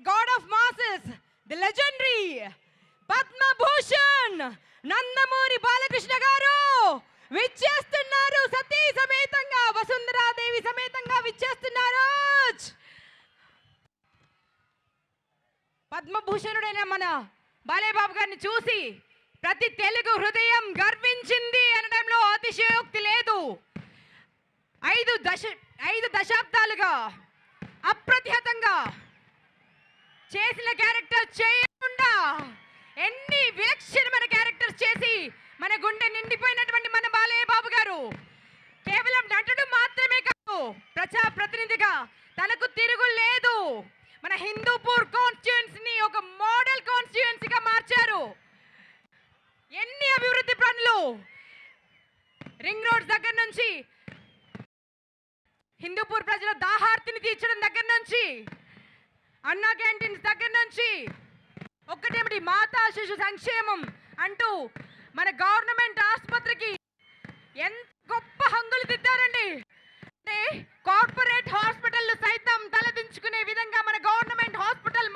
God of masses, the legendary Padma Bhushan Nandamuri Balakrishna గారు విచ్చేస్తున్నారు. సతీ సమేతంగా, వసుంధరాదేవి సమేతంగా విచ్చేస్తున్నారు. పద్మభూషణుడైన మన బాలేబాబు గారిని చూసి ప్రతి తెలుగు హృదయం గర్వించింది అనడంలో అతిశయోక్తి లేదు. 5 దశాబ్దాలుగా అప్రతిహతంగా చేసిన క్యారెక్టర్ చేయకుండా ఎన్ని విలక్షణమైన క్యారెక్టర్స్ చేసి మన గుండె నిండిపోయినటువంటి మన బాలయ్య బాబు గారు కేవలం నటుడు మాత్రమే కాదు, ప్రజాప్రతినిధిగా తనకు తిరుగు లేదు. మన హిందూపూర్ కాన్స్టిట్యుయెన్సీని ఒక మోడల్ కాన్స్టిట్యుయెన్సీగా మార్చారు. ఎన్ని అభివృద్ధి పనులు, రింగ్ రోడ్స్ దగ్గర నుంచి, హిందూపూర్ ప్రజల దాహార్తిని తీర్చడం దగ్గర నుంచి, అన్నా క్యాంటీన్స్ దగ్గర నుంచి, ఒక్కటేమిటి మాతా శిశు సంక్షేమం అంటూ మన గవర్నమెంట్ ఆసుపత్రికి ఎంత గొప్ప హంగులు తిట్టారండి. అంటే కార్పొరేట్ హాస్పిటల్ సైతం తలదించుకునే విధంగా మన గవర్నమెంట్ హాస్పిటల్